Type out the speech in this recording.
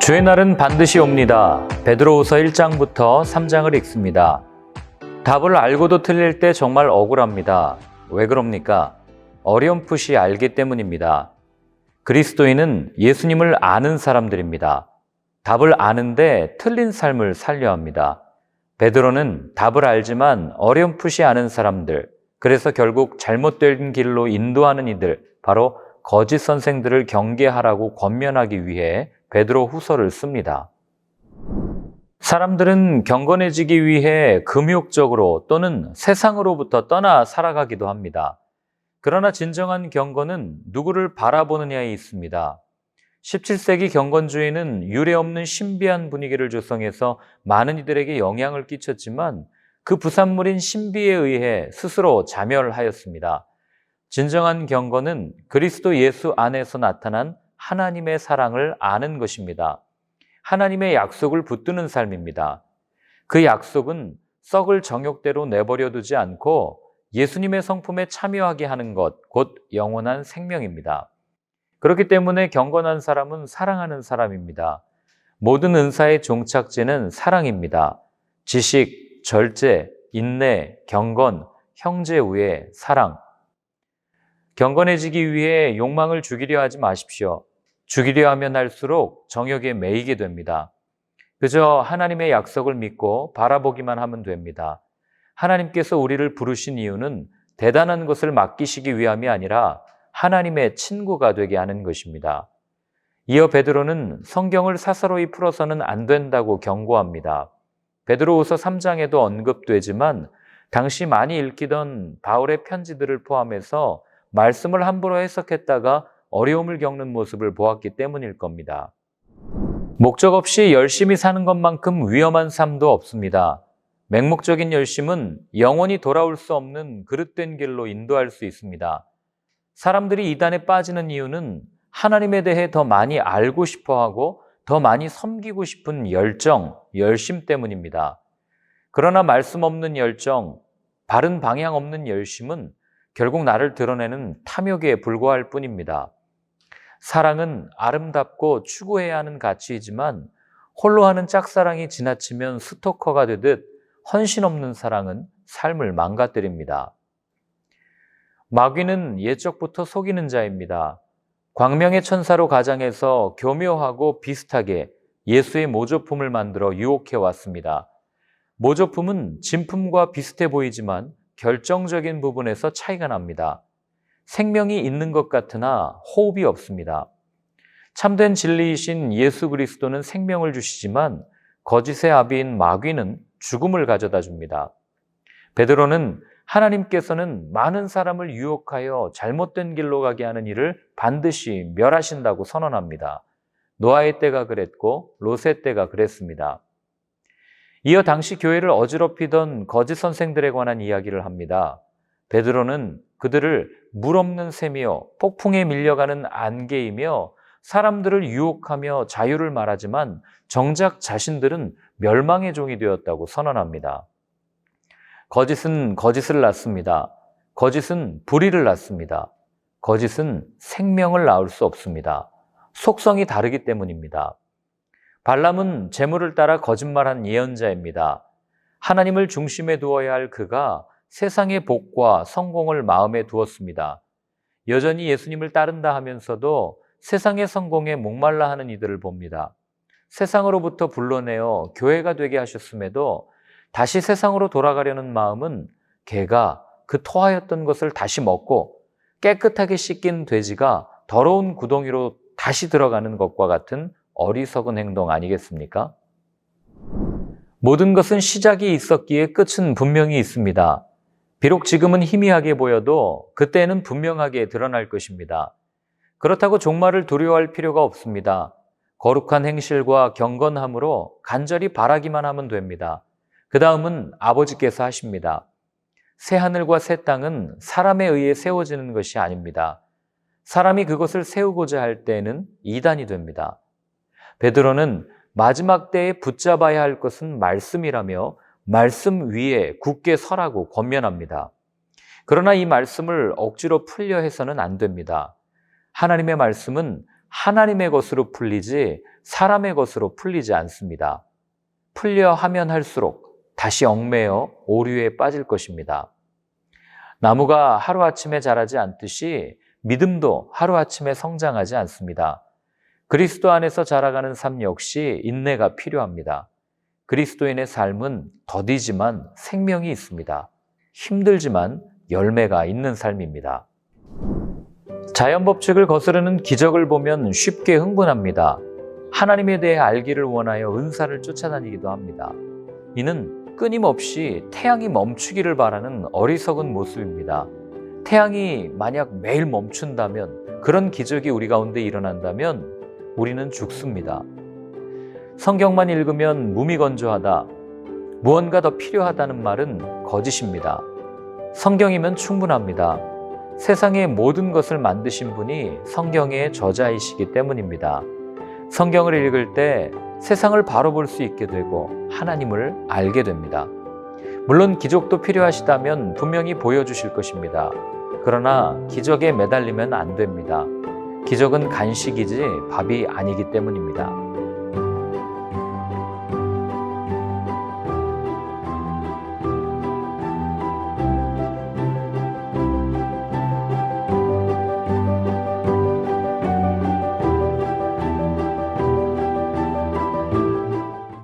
주의 날은 반드시 옵니다. 베드로후서 1장부터 3장을 읽습니다. 답을 알고도 틀릴 때 정말 억울합니다. 왜 그럽니까? 어렴풋이 알기 때문입니다. 그리스도인은 예수님을 아는 사람들입니다. 답을 아는데 틀린 삶을 살려 합니다. 베드로는 답을 알지만 어렴풋이 아는 사람들, 그래서 결국 잘못된 길로 인도하는 이들, 바로 거짓 선생들을 경계하라고 권면하기 위해 베드로 후서를 씁니다. 사람들은 경건해지기 위해 금욕적으로 또는 세상으로부터 떠나 살아가기도 합니다. 그러나 진정한 경건은 누구를 바라보느냐에 있습니다. 17세기 경건주의는 유례없는 신비한 분위기를 조성해서 많은 이들에게 영향을 끼쳤지만 그 부산물인 신비에 의해 스스로 자멸하였습니다. 진정한 경건은 그리스도 예수 안에서 나타난 하나님의 사랑을 아는 것입니다. 하나님의 약속을 붙드는 삶입니다. 그 약속은 썩을 정욕대로 내버려 두지 않고 예수님의 성품에 참여하게 하는 것, 곧 영원한 생명입니다. 그렇기 때문에 경건한 사람은 사랑하는 사람입니다. 모든 은사의 종착지는 사랑입니다. 지식, 절제, 인내, 경건, 형제우애, 사랑. 경건해지기 위해 욕망을 죽이려 하지 마십시오. 죽이려 하면 할수록 정욕에 매이게 됩니다. 그저 하나님의 약속을 믿고 바라보기만 하면 됩니다. 하나님께서 우리를 부르신 이유는 대단한 것을 맡기시기 위함이 아니라 하나님의 친구가 되게 하는 것입니다. 이어 베드로는 성경을 사사로이 풀어서는 안 된다고 경고합니다. 베드로후서 3장에도 언급되지만 당시 많이 읽히던 바울의 편지들을 포함해서 말씀을 함부로 해석했다가 어려움을 겪는 모습을 보았기 때문일 겁니다. 목적 없이 열심히 사는 것만큼 위험한 삶도 없습니다. 맹목적인 열심은 영원히 돌아올 수 없는 그릇된 길로 인도할 수 있습니다. 사람들이 이단에 빠지는 이유는 하나님에 대해 더 많이 알고 싶어하고 더 많이 섬기고 싶은 열정, 열심 때문입니다. 그러나 말씀 없는 열정, 바른 방향 없는 열심은 결국 나를 드러내는 탐욕에 불과할 뿐입니다. 사랑은 아름답고 추구해야 하는 가치이지만 홀로 하는 짝사랑이 지나치면 스토커가 되듯 헌신 없는 사랑은 삶을 망가뜨립니다. 마귀는 옛적부터 속이는 자입니다. 광명의 천사로 가장해서 교묘하고 비슷하게 예수의 모조품을 만들어 유혹해 왔습니다. 모조품은 진품과 비슷해 보이지만 결정적인 부분에서 차이가 납니다. 생명이 있는 것 같으나 호흡이 없습니다. 참된 진리이신 예수 그리스도는 생명을 주시지만 거짓의 아비인 마귀는 죽음을 가져다 줍니다. 베드로는 하나님께서는 많은 사람을 유혹하여 잘못된 길로 가게 하는 일을 반드시 멸하신다고 선언합니다. 노아의 때가 그랬고 롯의 때가 그랬습니다. 이어 당시 교회를 어지럽히던 거짓 선생들에 관한 이야기를 합니다. 베드로는 그들을 물 없는 샘이요 폭풍에 밀려가는 안개이며 사람들을 유혹하며 자유를 말하지만 정작 자신들은 멸망의 종이 되었다고 선언합니다. 거짓은 거짓을 낳습니다. 거짓은 불의를 낳습니다. 거짓은 생명을 낳을 수 없습니다. 속성이 다르기 때문입니다. 발람은 재물을 따라 거짓말한 예언자입니다. 하나님을 중심에 두어야 할 그가 세상의 복과 성공을 마음에 두었습니다. 여전히 예수님을 따른다 하면서도 세상의 성공에 목말라 하는 이들을 봅니다. 세상으로부터 불러내어 교회가 되게 하셨음에도 다시 세상으로 돌아가려는 마음은 개가 그 토하였던 것을 다시 먹고 깨끗하게 씻긴 돼지가 더러운 구덩이로 다시 들어가는 것과 같은 어리석은 행동 아니겠습니까? 모든 것은 시작이 있었기에 끝은 분명히 있습니다. 비록 지금은 희미하게 보여도 그때는 분명하게 드러날 것입니다. 그렇다고 종말을 두려워할 필요가 없습니다. 거룩한 행실과 경건함으로 간절히 바라기만 하면 됩니다. 그 다음은 아버지께서 하십니다. 새 하늘과 새 땅은 사람에 의해 세워지는 것이 아닙니다. 사람이 그것을 세우고자 할 때에는 이단이 됩니다. 베드로는 마지막 때에 붙잡아야 할 것은 말씀이라며 말씀 위에 굳게 서라고 권면합니다. 그러나 이 말씀을 억지로 풀려 해서는 안 됩니다. 하나님의 말씀은 하나님의 것으로 풀리지 사람의 것으로 풀리지 않습니다. 풀려 하면 할수록 다시 얽매여 오류에 빠질 것입니다. 나무가 하루아침에 자라지 않듯이 믿음도 하루아침에 성장하지 않습니다. 그리스도 안에서 자라가는 삶 역시 인내가 필요합니다. 그리스도인의 삶은 더디지만 생명이 있습니다. 힘들지만 열매가 있는 삶입니다. 자연 법칙을 거스르는 기적을 보면 쉽게 흥분합니다. 하나님에 대해 알기를 원하여 은사를 쫓아다니기도 합니다. 이는 끊임없이 태양이 멈추기를 바라는 어리석은 모습입니다. 태양이 만약 매일 멈춘다면, 그런 기적이 우리 가운데 일어난다면 우리는 죽습니다. 성경만 읽으면 무미건조하다, 무언가 더 필요하다는 말은 거짓입니다. 성경이면 충분합니다. 세상의 모든 것을 만드신 분이 성경의 저자이시기 때문입니다. 성경을 읽을 때 세상을 바로 볼 수 있게 되고 하나님을 알게 됩니다. 물론 기적도 필요하시다면 분명히 보여주실 것입니다. 그러나 기적에 매달리면 안 됩니다. 기적은 간식이지 밥이 아니기 때문입니다.